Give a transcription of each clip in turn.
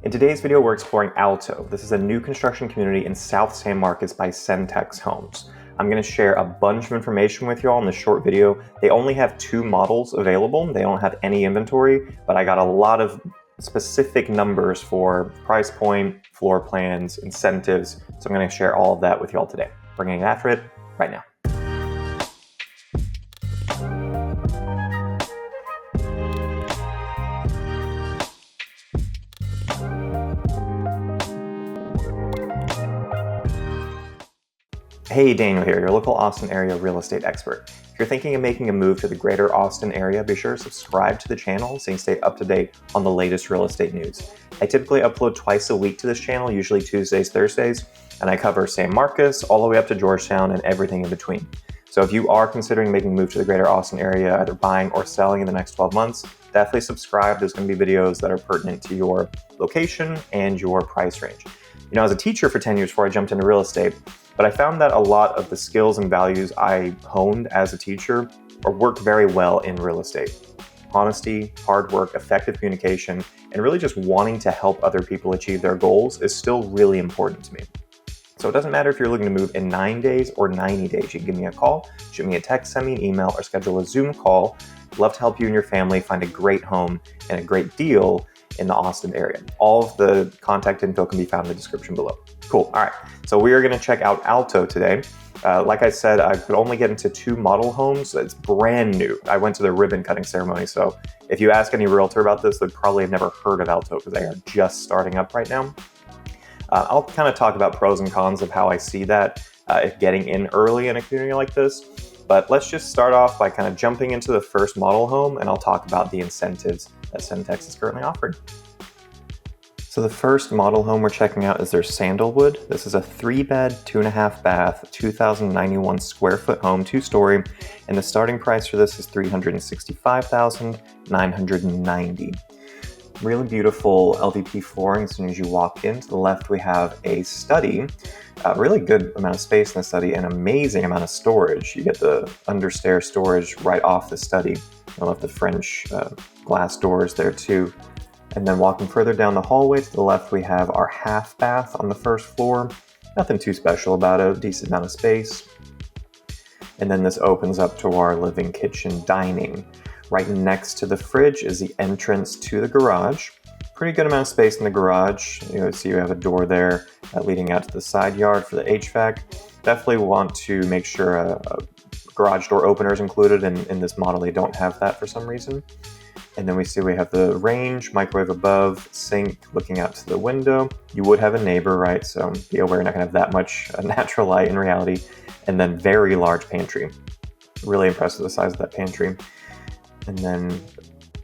In today's video, we're exploring Alto. This is a new construction community in South San Marcos by Centex Homes. I'm going to share a bunch of information with you all in this short video. They only have 2 models available. They don't have any inventory, but I got a lot of specific numbers for price point, floor plans, incentives. So I'm going to share all of that with you all today. We're getting after it right now. Hey, Daniel here, your local Austin area real estate expert. If you're thinking of making a move to the greater Austin area, be sure to subscribe to the channel so you can stay up to date on the latest real estate news. I typically upload twice a week to this channel, usually Tuesdays, Thursdays, and I cover San Marcos all the way up to Georgetown and everything in between. So if you are considering making a move to the greater Austin area, either buying or selling in the next 12 months, definitely subscribe. There's going to be videos that are pertinent to your location and your price range. You know, as a teacher for 10 years before I jumped into real estate, but I found that a lot of the skills and values I honed as a teacher work very well in real estate. Honesty, hard work, effective communication, and really just wanting to help other people achieve their goals is still really important to me. So it doesn't matter if you're looking to move in 9 days or 90 days. You can give me a call, shoot me a text, send me an email, or schedule a Zoom call. I'd love to help you and your family find a great home and a great deal in the Austin area. All of the contact info can be found in the description below. Cool. All right. So we are going to check out Alto today. Like I said, I could only get into 2 model homes. It's brand new. I went to the ribbon cutting ceremony. So if you ask any realtor about this, they'd probably have never heard of Alto because they are just starting up right now. I'll kind of talk about pros and cons of how I see that if getting in early in a community like this. But let's just start off by kind of jumping into the first model home, and I'll talk about the incentives that Centex is currently offering. So the first model home we're checking out is their Sandalwood. This is a 3-bed, 2.5 bath, 2,091 square foot home, 2-story, and the starting price for this is $365,990. Really beautiful LVP flooring as soon as you walk in. To the left, we have a study, a really good amount of space in the study, an amazing amount of storage. You get the understair storage right off the study. I love the French glass doors there too. And then walking further down the hallway to the left, we have our half bath on the first floor. Nothing too special about it, a decent amount of space. And then this opens up to our living, kitchen, dining. Right next to the fridge is the entrance to the garage. Pretty good amount of space in the garage. You see you have a door there leading out to the side yard for the HVAC. Definitely want to make sure a garage door opener is included. In this model, they don't have that for some reason. And then we see we have the range, microwave above, sink looking out to the window. You would have a neighbor, right? So be aware you're not gonna have that much natural light in reality. And then very large pantry. Really impressed with the size of that pantry. And then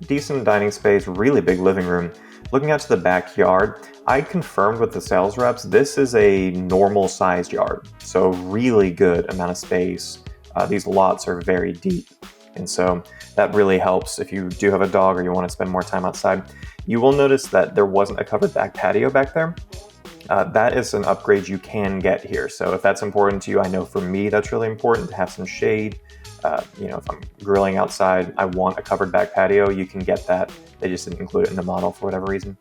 decent dining space, really big living room. Looking out to the backyard, I confirmed with the sales reps, this is a normal sized yard. So really good amount of space. These lots are very deep. And so that really helps if you do have a dog or you want to spend more time outside. You will notice that there wasn't a covered back patio back there. That is an upgrade you can get here. So if that's important to you, I know for me that's really important to have some shade. If I'm grilling outside, I want a covered back patio. You can get that. They just didn't include it in the model for whatever reason.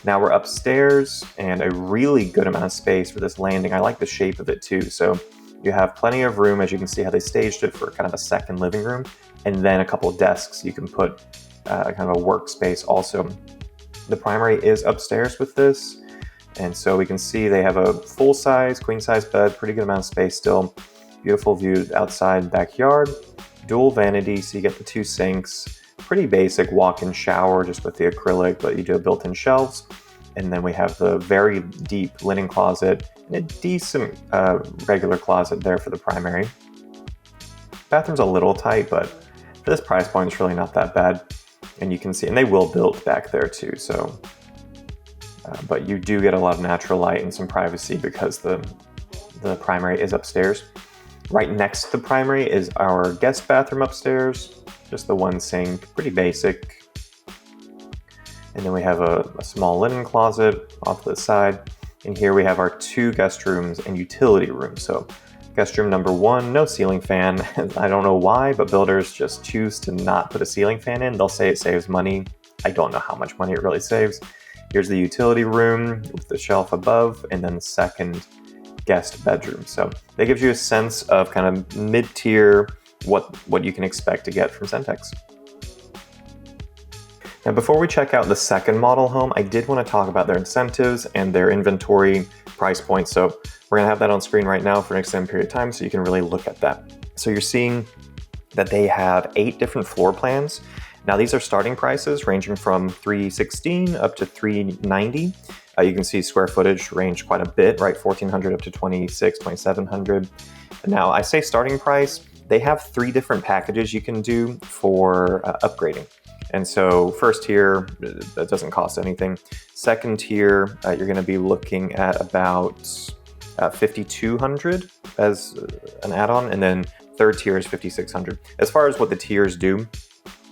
Now we're upstairs and a really good amount of space for this landing. I like the shape of it too. So you have plenty of room, as you can see how they staged it for kind of a second living room, and then a couple of desks you can put kind of a workspace also. The primary is upstairs with this, and so we can see they have a full-size, queen-size bed, pretty good amount of space still. Beautiful view outside backyard, dual vanity, so you get the 2 sinks, pretty basic walk-in shower just with the acrylic, but you do have built-in shelves. And then we have the very deep linen closet and a decent regular closet there for the primary. Bathroom's a little tight, but for this price point, it's really not that bad. And you can see, and they will build back there too. So, but you do get a lot of natural light and some privacy because the primary is upstairs. Right next to the primary is our guest bathroom upstairs. Just the 1 sink, pretty basic. And then we have a small linen closet off to the side. And here we have our 2 guest rooms and utility rooms. So guest room number 1, no ceiling fan. I don't know why, but builders just choose to not put a ceiling fan in. They'll say it saves money. I don't know how much money it really saves. Here's the utility room with the shelf above, and then the second guest bedroom. So that gives you a sense of kind of mid-tier what you can expect to get from Centex. Now, before we check out the second model home, I did want to talk about their incentives and their inventory price points. So we're going to have that on screen right now for an extended period of time so you can really look at that. So you're seeing that they have 8 different floor plans. Now, these are starting prices ranging from $316 up to $390. You can see square footage range quite a bit, right? 1,400 up to 2,700. Now, I say starting price, they have 3 different packages you can do for upgrading. And so first tier, that doesn't cost anything. Second tier, you're going to be looking at about $5,200 as an add-on, and then third tier is $5,600. As far as what the tiers do,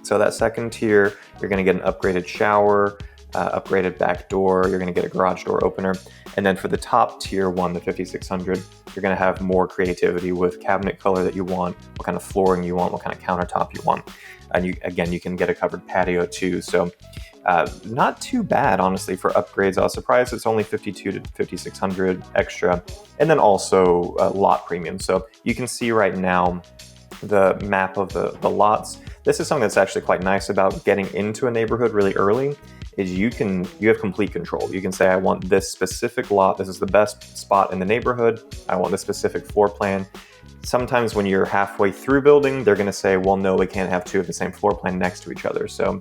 so that second tier, you're going to get an upgraded shower, upgraded back door, you're going to get a garage door opener. And then for the top tier one, the $5,600, you're going to have more creativity with cabinet color that you want, what kind of flooring you want, what kind of countertop you want. And you can get a covered patio too. So not too bad, honestly, for upgrades. I was surprised it's only $5,200 to $5,600 extra. And then also lot premium. So you can see right now the map of the lots. This is something that's actually quite nice about getting into a neighborhood really early, is you have complete control. You can say, I want this specific lot. This is the best spot in the neighborhood. I want this specific floor plan. Sometimes when you're halfway through building, they're going to say, well, no, we can't have 2 of the same floor plan next to each other. So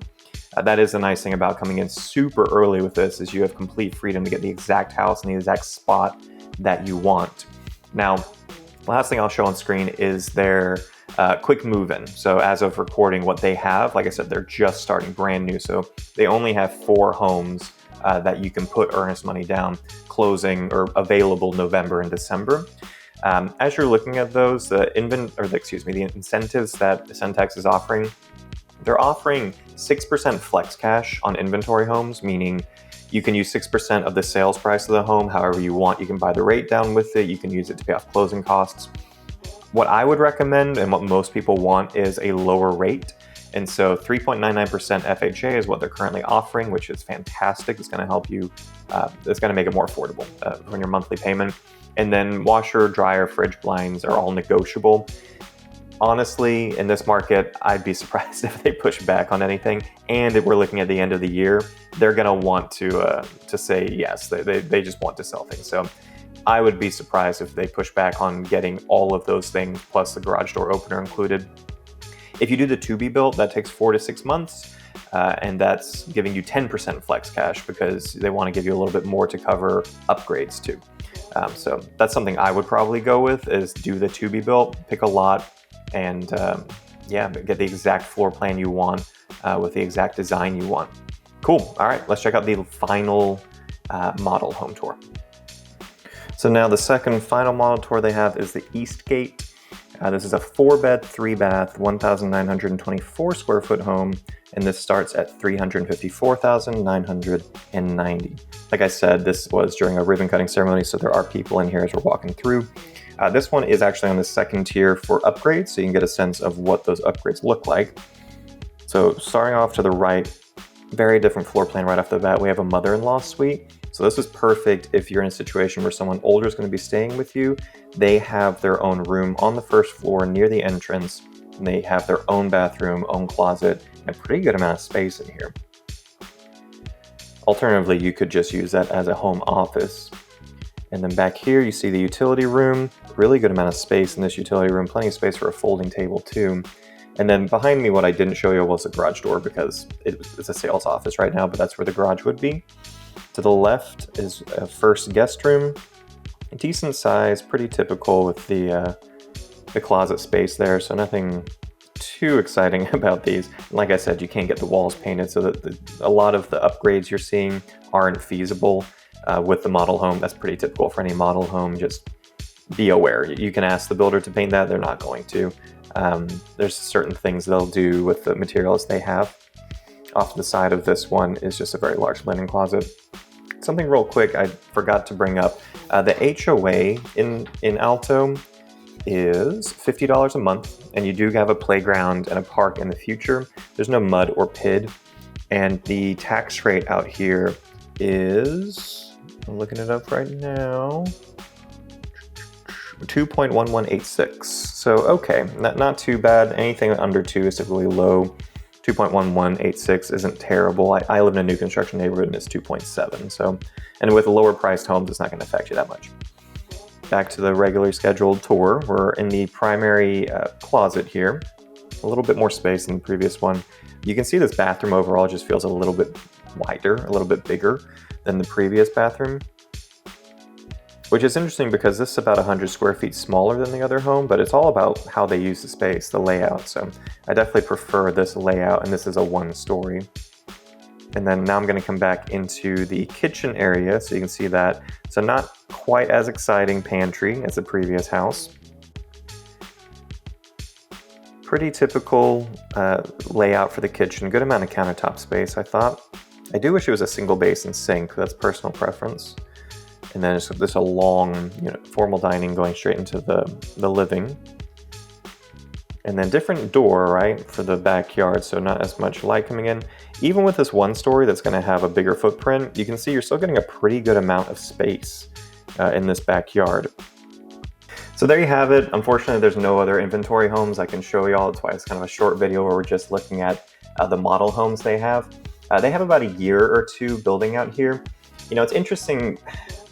that is the nice thing about coming in super early with this, is you have complete freedom to get the exact house in the exact spot that you want. Now, the last thing I'll show on screen is their quick move-in. So as of recording, what they have, like I said, they're just starting brand new. So they only have 4 homes that you can put earnest money down, closing or available November and December. As you're looking at those, the incentives that Centex is offering, they're offering 6% flex cash on inventory homes, meaning you can use 6% of the sales price of the home however you want. You can buy the rate down with it. You can use it to pay off closing costs. What I would recommend, and what most people want, is a lower rate. And so 3.99% FHA is what they're currently offering, which is fantastic. It's going to help you, it's going to make it more affordable on your monthly payment. And then washer, dryer, fridge blinds are all negotiable. Honestly, in this market, I'd be surprised if they push back on anything. And if we're looking at the end of the year, they're going to want to say yes. They just want to sell things. So I would be surprised if they push back on getting all of those things, plus the garage door opener included. If you do the to-be built, that takes 4 to 6 months, and that's giving you 10% flex cash because they want to give you a little bit more to cover upgrades too. So that's something I would probably go with, is do the to-be built, pick a lot, and get the exact floor plan you want with the exact design you want. Cool. All right, let's check out the final model home tour. So now the second final model tour they have is the Eastgate. This is a 4-bed, 3-bath, 1,924 square foot home, and this starts at $354,990. Like I said, this was during a ribbon cutting ceremony, so there are people in here as we're walking through. This one is actually on the second tier for upgrades, so you can get a sense of what those upgrades look like. So starting off to the right, very different floor plan right off the bat. We have a mother-in-law suite. So this is perfect if you're in a situation where someone older is going to be staying with you. They have their own room on the first floor near the entrance, and they have their own bathroom, own closet, and a pretty good amount of space in here. Alternatively, you could just use that as a home office. And then back here, you see the utility room, really good amount of space in this utility room, plenty of space for a folding table too. And then behind me, what I didn't show you was the garage door because it's a sales office right now, but that's where the garage would be. To the left is a first guest room, decent size, pretty typical with the closet space there, so nothing too exciting about these. And like I said, you can't get the walls painted, so that a lot of the upgrades you're seeing aren't feasible with the model home. That's pretty typical for any model home. Just be aware. You can ask the builder to paint that, they're not going to. There's certain things they'll do with the materials they have. Off to the side of this one is just a very large linen closet. Something real quick I forgot to bring up. The HOA in Alto is $50 a month, and you do have a playground and a park in the future. There's no mud or PID, and the tax rate out here is, I'm looking it up right now, 2.1186. So okay, not too bad. Anything under 2 is typically low. 2.1186 isn't terrible. I live in a new construction neighborhood and it's 2.7. So, and with lower priced homes, it's not going to affect you that much. Back to the regular scheduled tour. We're in the primary closet here. A little bit more space than the previous one. You can see this bathroom overall just feels a little bit wider, a little bit bigger than the previous bathroom. Which is interesting because this is about 100 square feet smaller than the other home, but it's all about how they use the space, the layout. So I definitely prefer this layout, and this is a 1-story. And then now I'm going to come back into the kitchen area so you can see that. So not quite as exciting pantry as the previous house. Pretty typical layout for the kitchen, good amount of countertop space, I thought. I do wish it was a single basin sink, that's personal preference. And then there's a long, formal dining going straight into the living. And then different door, right, for the backyard, so not as much light coming in. Even with this 1-story that's going to have a bigger footprint, you can see you're still getting a pretty good amount of space in this backyard. So there you have it. Unfortunately, there's no other inventory homes I can show y'all. That's why it's kind of a short video where we're just looking at the model homes they have. They have about a year or 2 building out here. It's interesting.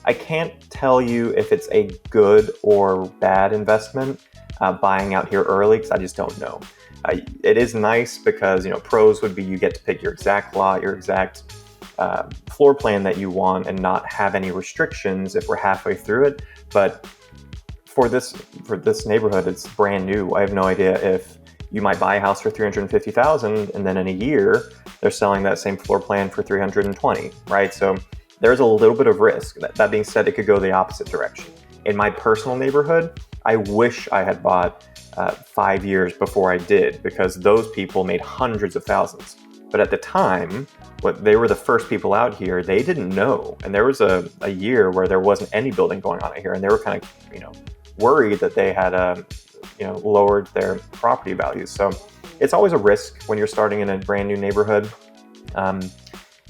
I can't tell you if it's a good or bad investment buying out here early because I just don't know. It is nice because, pros would be you get to pick your exact lot, your exact floor plan that you want and not have any restrictions if we're halfway through it. But for this neighborhood, it's brand new. I have no idea if you might buy a house for $350,000 and then in a year they're selling that same floor plan for $320,000, right? So there's a little bit of risk. That being said, it could go the opposite direction. In my personal neighborhood, I wish I had bought 5 years before I did because those people made hundreds of thousands. But at the time, they were the first people out here, they didn't know. And there was a year where there wasn't any building going on out here and they were kind of, worried that they had, lowered their property values. So it's always a risk when you're starting in a brand new neighborhood.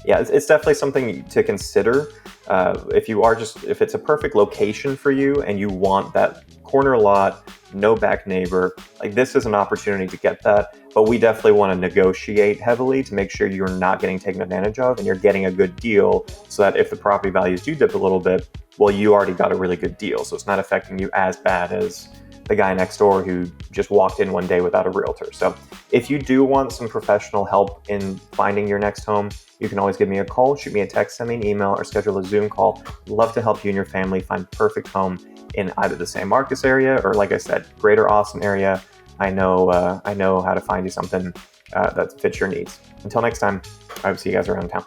Yeah, it's definitely something to consider. If it's a perfect location for you and you want that corner lot, no back neighbor, like this is an opportunity to get that. But we definitely want to negotiate heavily to make sure you're not getting taken advantage of and you're getting a good deal so that if the property values do dip a little bit, well, you already got a really good deal. So it's not affecting you as bad as the guy next door who just walked in one day without a realtor. So if you do want some professional help in finding your next home, you can always give me a call, shoot me a text, send me an email, or schedule a Zoom call. Love to help you and your family find the perfect home in either the San Marcos area or, like I said, greater Austin area. I know how to find you something that fits your needs. Until next time, I will see you guys around town.